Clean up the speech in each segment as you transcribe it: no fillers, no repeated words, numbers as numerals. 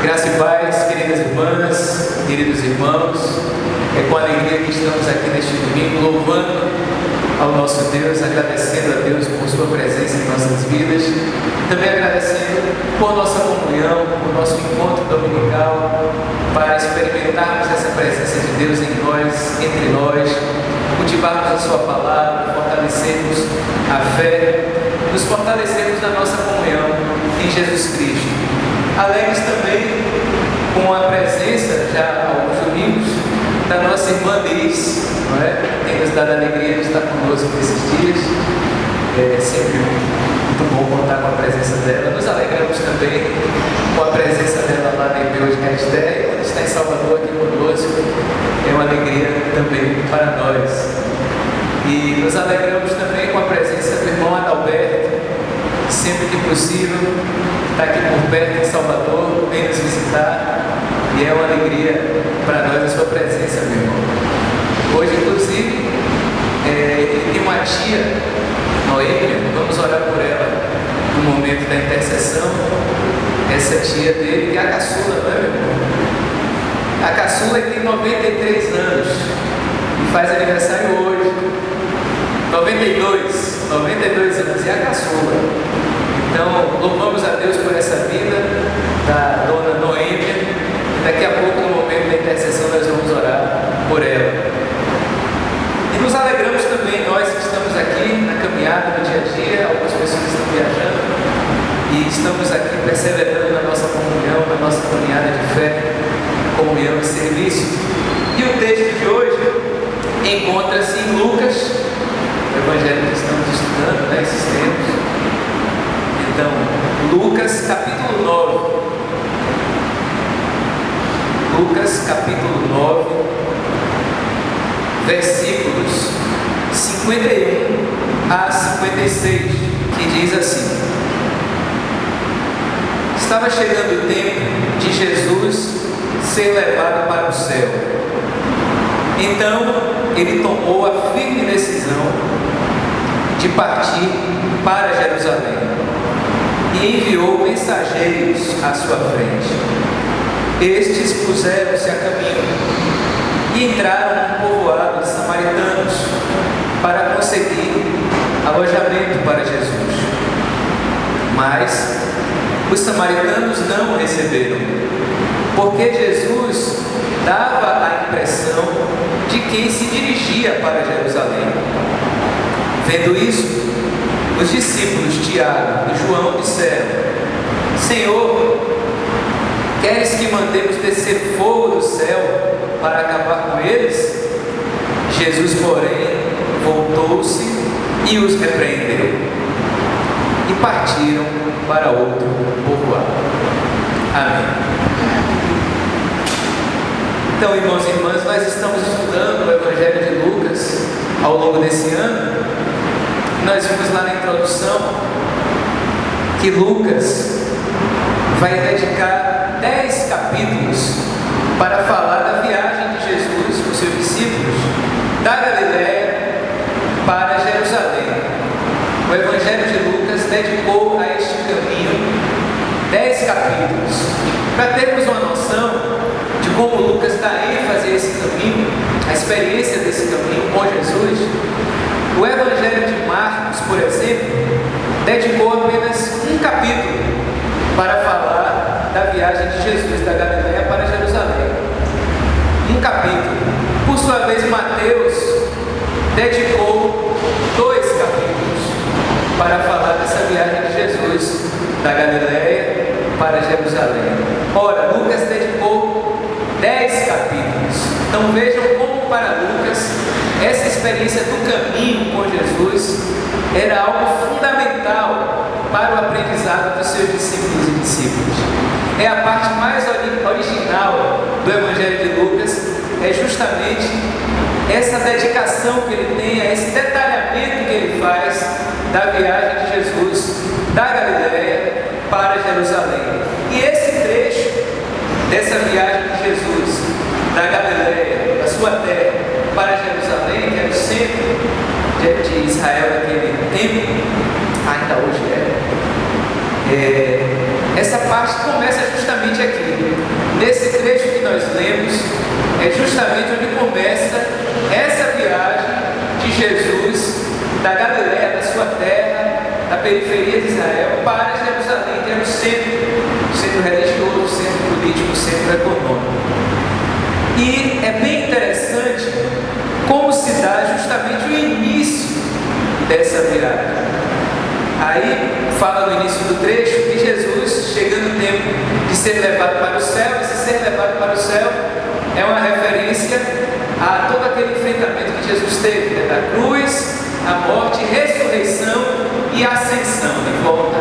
Graça e paz, queridas irmãs, queridos irmãos. É com alegria que estamos aqui neste domingo, louvando ao nosso Deus, agradecendo a Deus por sua presença em nossas vidas, também agradecendo por nossa comunhão, por nosso encontro dominical, para experimentarmos essa presença de Deus em nós, entre nós, cultivarmos a sua palavra, fortalecermos a fé, nos fortalecermos na nossa comunhão em Jesus Cristo. Alegres também com a presença, já há alguns domingos, da nossa irmã Liz, não é? Tem nos dado a alegria de estar conosco nesses dias. É sempre muito bom contar com a presença dela. Nos alegramos também com a presença dela lá na IPO de Castéia, ela está em Salvador aqui conosco. É uma alegria também para nós. E nos alegramos também com a presença do irmão Adalberto, sempre que possível, está aqui por perto em Salvador, vem nos visitar, e é uma alegria para nós a sua presença, meu irmão. Hoje, inclusive, tem uma tia, Noêmia, vamos orar por ela no momento da intercessão. Essa tia dele, que é a caçula, não é, meu irmão? A caçula tem 93 anos e faz aniversário hoje. 92 anos, e a caçula. Então, louvamos a Deus por essa vida da dona Noêmia. Daqui a pouco, no momento da intercessão, nós vamos orar por ela. E nos alegramos também, nós que estamos aqui na caminhada do dia a dia, algumas pessoas estão viajando, e estamos aqui perseverando na nossa comunhão, na nossa caminhada de fé, comunhão e serviço. E o texto de hoje encontra-se em Lucas, o Evangelho que estamos estudando, esses tempos. Então, Lucas capítulo 9. Lucas capítulo 9, versículos 51 a 56, que diz assim: Estava chegando o tempo de Jesus ser levado para o céu. Então, ele tomou a firme decisão de partir para Jerusalém e enviou mensageiros à sua frente. Estes puseram-se a caminho e entraram no povoado de samaritanos para conseguir alojamento para Jesus. Mas os samaritanos não o receberam, porque Jesus dava a impressão de quem se dirigia para Jerusalém. Vendo isso, os discípulos Tiago e João disseram: Senhor, queres que mandemos descer fogo do céu para acabar com eles? Jesus, porém, voltou-se e os repreendeu. E partiram para outro povoado. Amém. Então, irmãos e irmãs, nós estamos estudando o Evangelho de Lucas ao longo desse ano. Nós vimos lá na introdução que Lucas vai dedicar 10 capítulos para falar da viagem de Jesus com seus discípulos da Galiléia para Jerusalém. O Evangelho de Lucas dedicou a este caminho 10 capítulos. Para termos uma noção de como Lucas dá ênfase a esse caminho, a experiência desse caminho com Jesus, o Evangelho de Marcos, por exemplo, dedicou apenas um capítulo para falar da viagem de Jesus da Galiléia para Jerusalém. Um capítulo. Por sua vez, Mateus dedicou 2 capítulos para falar dessa viagem de Jesus da Galiléia para Jerusalém. Ora, Lucas dedicou 10 capítulos. Então vejam como para Lucas essa experiência do caminho com Jesus era algo fundamental para o aprendizado dos seus discípulos e discípulas. É a parte mais original do Evangelho de Lucas, é justamente essa dedicação que ele tem, esse detalhamento que ele faz da viagem de Jesus da Galiléia para Jerusalém. E esse trecho dessa viagem de Jesus da Galiléia, da sua terra, para Jerusalém, que era o centro de Israel naquele tempo, ainda hoje essa parte começa justamente aqui. nós lemos é justamente onde começa essa viagem de Jesus da Galiléia, da sua terra, da periferia de Israel, para Jerusalém, que era o centro religioso, o centro político, o centro econômico. E é bem interessante como se dá justamente o início dessa viagem. Aí fala no início do trecho que Jesus, chegando o tempo de ser levado para o céu, esse ser levado para o céu é uma referência a todo aquele enfrentamento que Jesus teve, né? Da cruz, a morte, ressurreição e ascensão de volta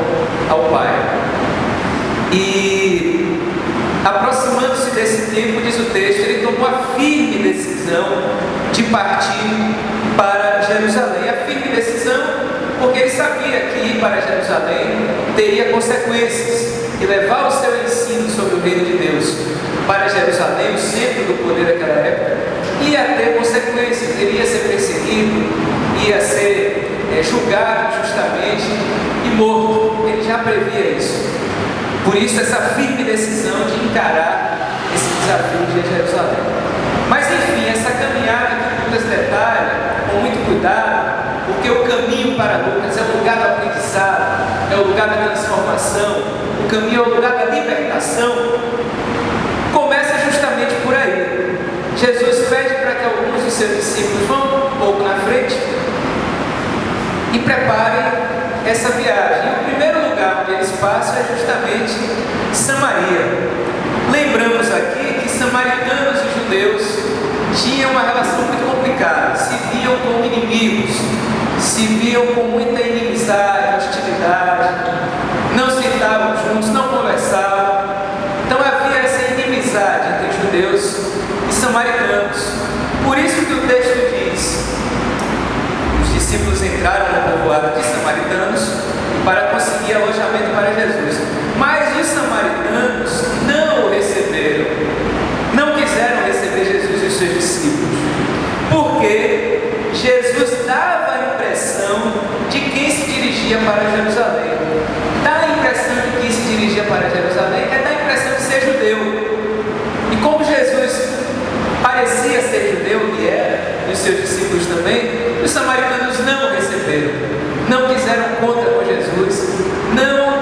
ao Pai. E aproximando-se desse tempo, diz o texto, ele tomou a firme decisão de partir para Jerusalém. A firme decisão porque ele sabia que ir para Jerusalém teria consequências, e levar o seu ensino sobre o reino de Deus para Jerusalém, o centro do poder daquela época, ia ter consequências. Ele ia ser perseguido, ia ser julgado justamente e morto. Ele já previa isso. Por isso essa firme decisão de encarar esse desafio de Jerusalém. Mas enfim, essa caminhada que Lucas detalha com muito cuidado, porque o caminho para Lucas é o lugar do aprendizado, é o lugar da transformação, o caminho é o lugar da libertação, começa justamente por aí. Jesus pede para que alguns dos seus discípulos vão um pouco na frente e preparem essa viagem. E o primeiro lugar onde eles passam é justamente Samaria. Lembramos aqui que samaritanos e judeus tinham uma relação muito complicada, se viam como inimigos, se viam com muita inimizade, hostilidade, não se estavam juntos, não conversavam. Então havia essa inimizade entre judeus e samaritanos. Por isso que o texto diz: os discípulos entraram no povoado de samaritanos para conseguir alojamento para Jesus. Mas os samaritanos não o receberam, não quiseram receber Jesus e os seus discípulos, porque Jesus dava a impressão de quem se dirigia para Jerusalém. Dá a impressão de quem se dirigia para Jerusalém é dar a impressão de ser judeu. E como Jesus parecia ser judeu, e era, e os seus discípulos também, os samaritanos não o receberam, não quiseram conta com Jesus, não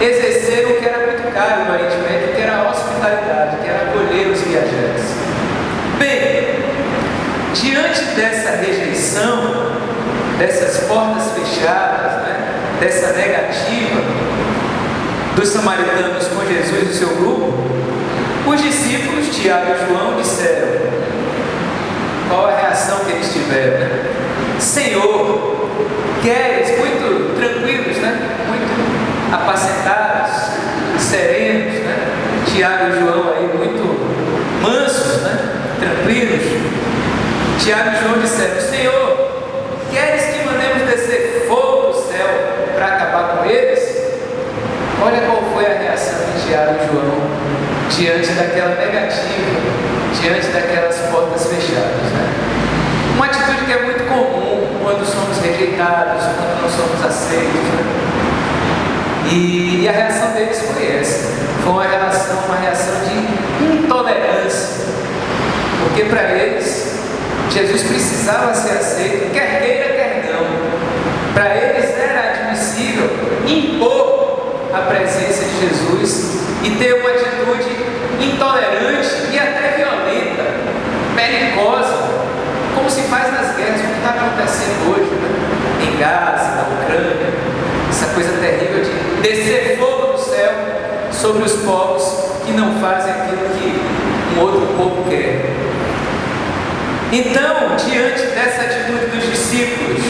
exerceram o que era muito caro no Oriente Médio, que era a hospitalidade, que era acolher os viajantes. Bem, diante dessa rejeição, dessas portas fechadas, né, dessa negativa dos samaritanos com Jesus e o seu grupo, os discípulos, Tiago e João, disseram: qual a reação que eles tiveram? Né? Senhor, queres, muito tranquilos, né? Muito apacentados, serenos, né? Tiago e João aí muito mansos, né? Tranquilos. Tiago e João disseram: Senhor, queres que mandemos descer fogo do céu para acabar com eles? Olha qual foi a reação de Tiago e João diante daquela negativa, diante daquelas portas fechadas, né? Uma atitude que é muito comum quando somos rejeitados, quando não somos aceitos, né? E a reação deles foi essa. Foi uma reação de intolerância, porque para eles Jesus precisava ser aceito, quer queira, quer não. Para eles era admissível impor a presença de Jesus e ter uma atitude intolerante e até violenta, belicosa, como se faz nas guerras, como está acontecendo hoje, né? Em Gaza, na Ucrânia, essa coisa terrível de descer fogo do céu sobre os povos que não fazem aquilo que um outro povo quer. Então, diante dessa atitude dos discípulos,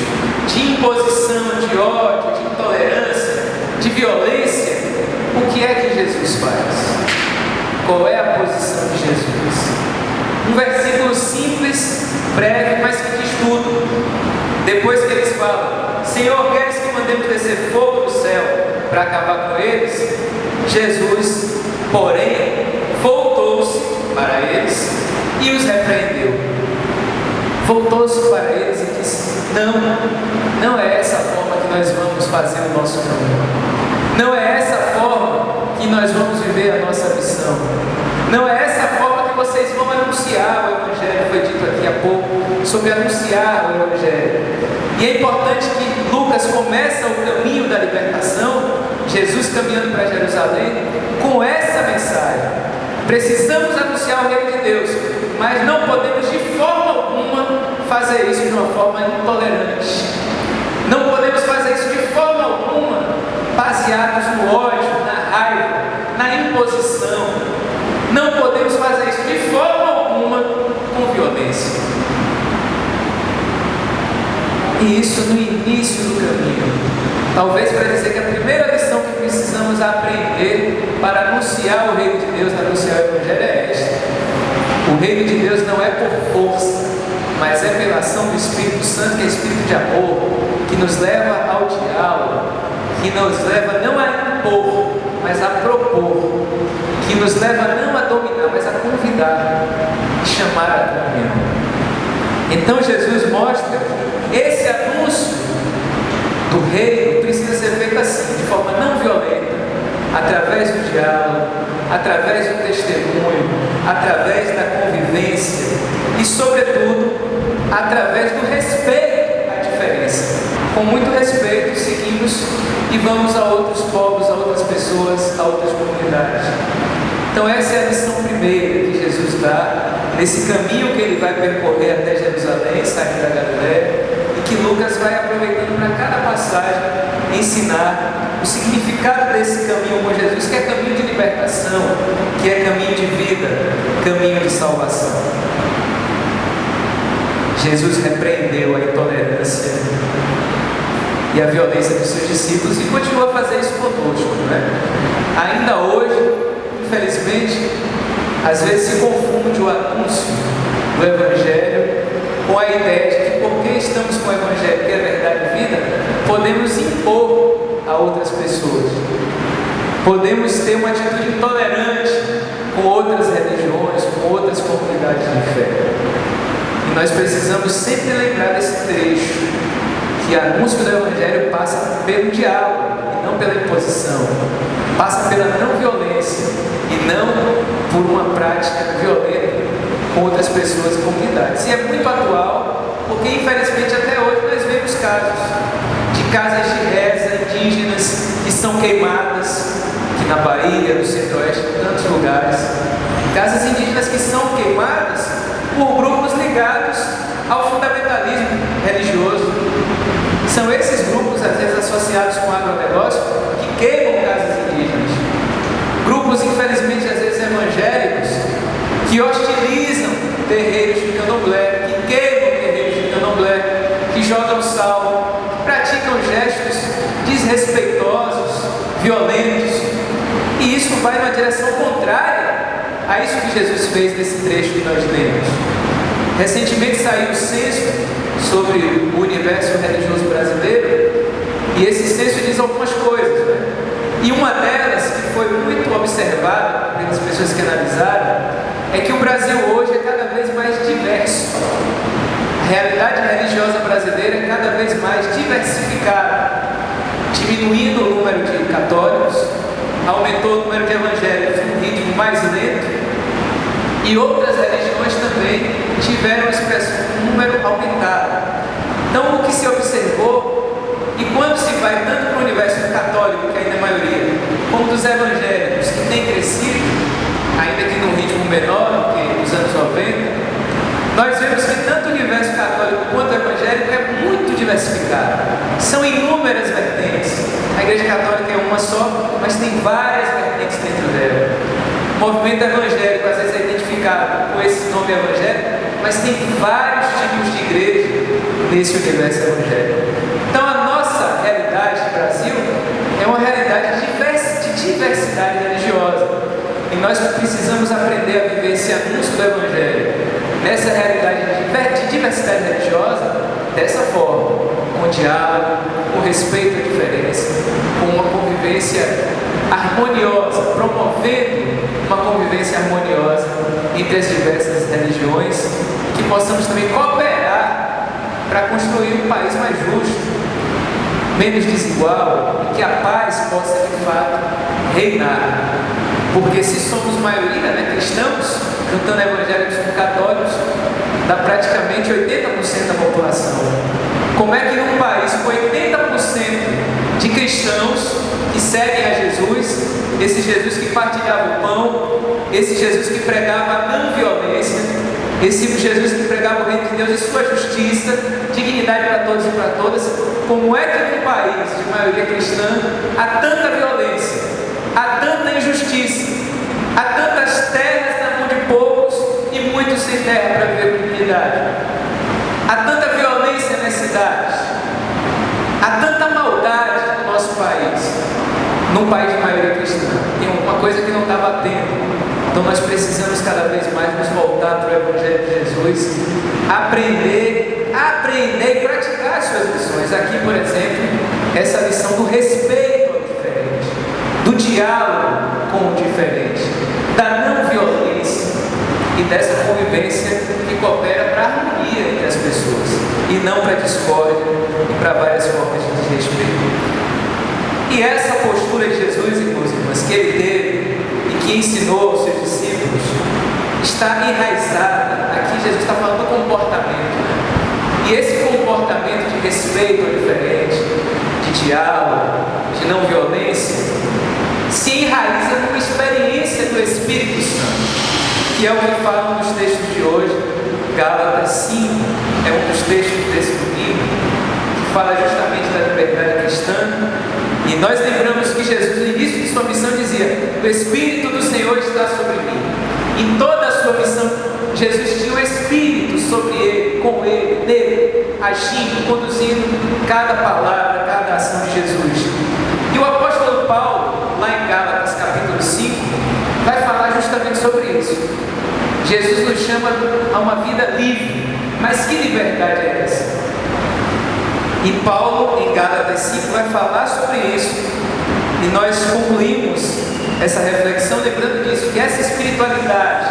de imposição, de ódio, de intolerância, de violência, o que é que Jesus faz? Qual é a posição de Jesus? Um versículo simples, breve, mas que diz tudo. Depois que eles falam: Senhor, queres que mandemos descer fogo do céu para acabar com eles? Jesus, porém, voltou-se para eles e os repreendeu. Voltou-se para eles e disse: não é essa forma que nós vamos fazer o nosso caminho. Não é essa forma que nós vamos viver a nossa missão. Não é essa forma sobre anunciar o Evangelho. E é importante que Lucas começa o caminho da libertação, Jesus caminhando para Jerusalém, com essa mensagem. Precisamos anunciar o Reino de Deus, mas não podemos de forma alguma fazer isso de uma forma intolerante. Não podemos fazer isso de forma alguma baseados no ódio, na raiva, na imposição. Não podemos fazer isso de forma alguma com violência. E isso no início do caminho. Talvez para dizer que a primeira lição que precisamos aprender para anunciar o Reino de Deus, anunciar o Evangelho é esta. O Reino de Deus não é por força, mas é pela ação do Espírito Santo, que é Espírito de amor, que nos leva ao diálogo, que nos leva não a impor, mas a propor, que nos leva não a dominar, mas a convidar e chamar a comunhão. Então Jesus mostra que esse anúncio do reino precisa ser feito assim, de forma não violenta, através do diálogo, através do testemunho, através da convivência e, sobretudo, através do respeito à diferença. Com muito respeito, seguimos e vamos a outros povos, a outras pessoas, a outras comunidades. Então essa é a lição primeira que Jesus dá nesse caminho que ele vai percorrer até Jerusalém, saindo da Galiléia, e que Lucas vai aproveitando para cada passagem ensinar o significado desse caminho com Jesus, que é caminho de libertação, que é caminho de vida, caminho de salvação. Jesus repreendeu a intolerância e a violência dos seus discípulos e continua a fazer isso conosco, Ainda hoje, infelizmente, às vezes se confunde o anúncio do Evangelho com a ideia de que porque estamos com o Evangelho, que é verdade e vida, podemos impor a outras pessoas. Podemos ter uma atitude intolerante com outras religiões, com outras comunidades de fé. E nós precisamos sempre lembrar desse trecho, que o anúncio do Evangelho passa pelo diálogo e não pela imposição, passa pela não violência e não por uma prática violenta com outras pessoas e comunidades. E é muito atual, porque infelizmente até hoje nós vemos casos de casas de reza indígenas que são queimadas, aqui na Bahia, no Centro-Oeste, em tantos lugares. Casas indígenas que são queimadas por grupos ligados ao fundamentalismo religioso. São esses grupos, às vezes associados com o agronegócio, que queimam casas indígenas. Grupos, infelizmente, às vezes evangélicos, que hostilizam terreiros de candomblé, que queimam terreiros de candomblé, que jogam sal, que praticam gestos desrespeitosos, violentos. E isso vai numa direção contrária a isso que Jesus fez nesse trecho que nós lemos. Recentemente saiu o censo sobre o universo religioso brasileiro, e esse censo diz algumas coisas, E uma delas, que foi muito observada pelas pessoas que analisaram, é que o Brasil hoje é cada vez mais diverso. A realidade religiosa brasileira é cada vez mais diversificada, diminuindo o número de católicos, aumentou o número de evangélicos num ritmo mais lento, e outras religiões também tiveram um número aumentado. Então, o que se observou, e quando se vai tanto para o universo católico, que ainda é a maioria, como dos evangélicos, que tem crescido, ainda que num ritmo menor que nos anos 90, nós vemos que tanto o universo católico quanto o evangélico é muito diversificado. São inúmeras vertentes. A Igreja Católica é uma só, mas tem várias vertentes dentro dela. O movimento evangélico às vezes é identificado com esse nome evangélico, mas tem vários tipos de igreja nesse universo evangélico. Então a nossa realidade no Brasil é uma realidade de diversidade religiosa. E nós precisamos aprender a viver esse anúncio do Evangelho nessa realidade de diversidade religiosa dessa forma, com diálogo, com respeito à diferença, com uma convivência harmoniosa, promovendo uma convivência harmoniosa entre as diversas religiões, que possamos também cooperar para construir um país mais justo, menos desigual, e que a paz possa de fato reinar. Porque se somos maioria, cristãos, juntando evangélicos com católicos, dá praticamente 80% da população. Como é que num país com 80% de cristãos que seguem a Jesus, esse Jesus que partilhava o pão, esse Jesus que pregava a não violência, esse Jesus que pregava o reino de Deus e sua justiça, dignidade para todos e para todas, como é que num país de maioria cristã há tanta violência, há tanta injustiça, há tantas terras na mão de poucos e muitos sem terra para viver com dignidade, há tanta violência nas cidades, há tanta maldade no nosso país, num país de maioria cristã? Tem uma coisa que não está batendo. Então nós precisamos cada vez mais nos voltar para o Evangelho de Jesus, aprender e praticar as suas lições. Aqui, por exemplo, essa lição do respeito ao diferente, do diálogo com o diferente, da não violência e dessa convivência que coopera para a harmonia entre as pessoas e não para a discórdia e para várias formas de desrespeito. E essa postura de Jesus, irmãos e irmãs, que ele teve e que ensinou aos seus discípulos, está enraizada. Aqui Jesus está falando do comportamento, né? E esse comportamento de respeito ao diferente, de diálogo, de não violência, se enraiza numa experiência do Espírito Santo, que é o que fala nos textos de hoje. Gálatas 5 é um dos textos desse livro, que fala justamente da liberdade cristã. E nós lembramos que Jesus, no início de sua missão, dizia: o Espírito do Senhor está sobre mim. Em toda a sua missão, Jesus tinha o Espírito sobre ele, com ele, nele, agindo, conduzindo cada palavra, cada ação de Jesus. E o apóstolo Paulo, lá em Gálatas capítulo 5, vai falar justamente sobre isso. Jesus nos chama a uma vida livre. Mas que liberdade é essa? E Paulo, em Gálatas 5, vai falar sobre isso. E nós concluímos essa reflexão lembrando disso, que essa espiritualidade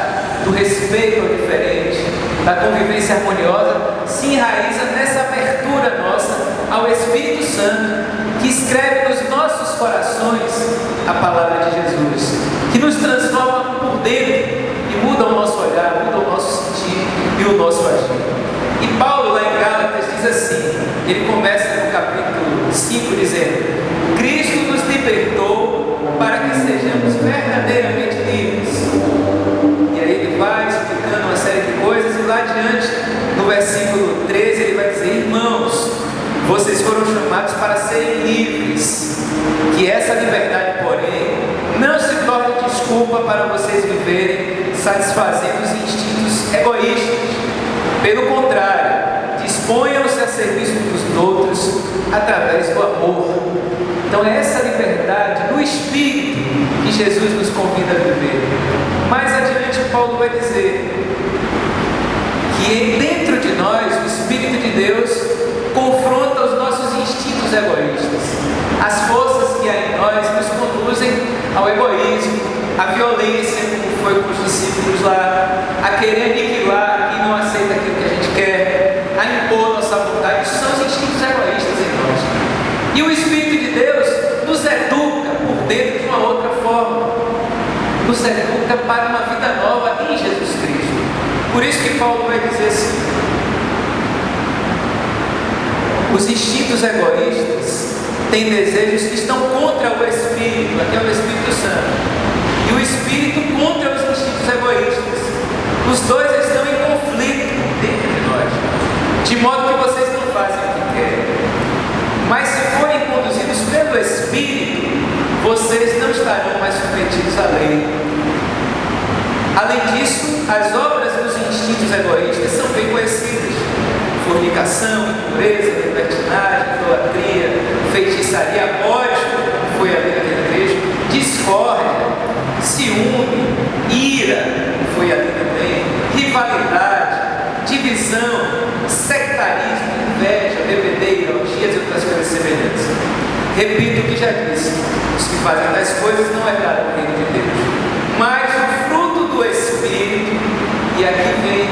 do respeito ao diferente, da convivência harmoniosa, se enraiza nessa abertura nossa ao Espírito Santo, que escreve nos nossos corações a palavra de Jesus, que nos transforma por dentro e muda o nosso olhar, muda o nosso sentir e o nosso agir. E Paulo, lá em Gálatas, diz assim, ele começa no capítulo 5 dizendo: Cristo nos libertou para que sejamos verdadeiramente livres. E aí ele vai explicando uma série de coisas, e lá adiante, no versículo 13, ele vai dizer: irmãos, vocês foram chamados para serem livres, que essa liberdade, porém, não se torne desculpa para vocês viverem satisfazendo os instintos egoístas. Pelo contrário, disponham-se a serviço dos outros através do amor. Então é essa liberdade do Espírito que Jesus nos convida a viver. Mais adiante Paulo vai dizer que dentro de nós o Espírito de Deus confronta os nossos instintos egoístas, as forças que há em nós nos conduzem ao egoísmo, à violência, como foi com os discípulos lá, a querer aniquilar quem não aceita aquilo que a gente quer, a impor nossa vontade. Isso são os instintos egoístas em nós. E o Espírito de Deus nos educa por dentro de uma outra forma, nos educa para uma vida nova em Jesus Cristo. Por isso que Paulo vai dizer assim: os instintos egoístas têm desejos que estão contra o Espírito, aqui é o Espírito Santo, e o Espírito contra os instintos egoístas. Os dois estão em conflito dentro de nós, de modo que vocês não fazem o que querem. Mas se forem conduzidos pelo Espírito, vocês não estarão mais submetidos à lei. Além disso, as obras dos instintos egoístas são bem conhecidas: fornicação, impureza, libertinagem, idolatria, feitiçaria, ódio, que foi ali naquele trecho, discórdia, ciúme, ira, que foi ali também, rivalidade, divisão, sectarismo, inveja, bebedeira, orgias e outras coisas semelhantes. Repito o que já disse: os que fazem tais coisas não herdarão o reino de Deus. Mas o fruto do Espírito, e aqui vem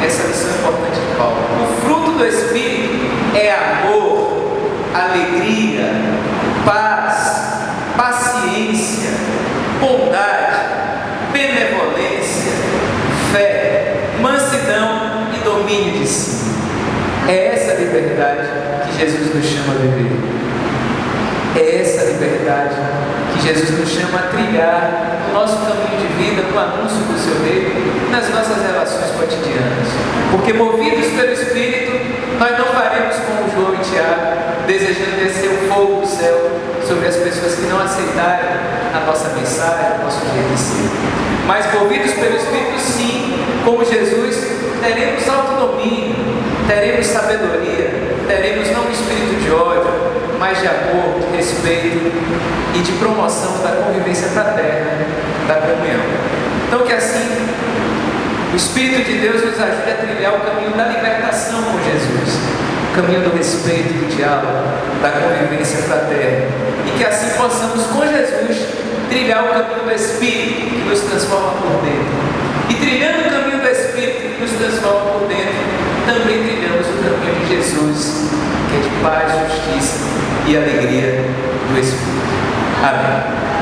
essa lição importante de Paulo, o fruto do Espírito é amor, alegria, paz, paciência, bondade, benevolência, fé, mansidão e domínio domínio de si. É essa liberdade que Jesus nos chama a viver. É essa liberdade que Jesus nos chama a trilhar no nosso caminho de vida, no anúncio do seu reino, nas nossas relações cotidianas. Porque movidos pelo Espírito, nós não faremos como João e Tiago, desejando descer o fogo do céu sobre as pessoas que não aceitarem a nossa mensagem, o nosso jeito de ser. Mas movidos pelo Espírito, sim, como Jesus, teremos autonomia, teremos sabedoria, teremos não um espírito de ódio, mas de amor, de respeito e de promoção da convivência fraterna, da comunhão. Então que assim o Espírito de Deus nos ajude a trilhar o caminho da libertação com Jesus, o caminho do respeito, do diálogo, da convivência fraterna, e que assim possamos com Jesus trilhar o caminho do Espírito que nos transforma por dentro. E trilhando o caminho do Espírito que nos transforma por dentro, também trilhamos o caminho de Jesus, que é de paz, justiça e alegria do Espírito. Amém.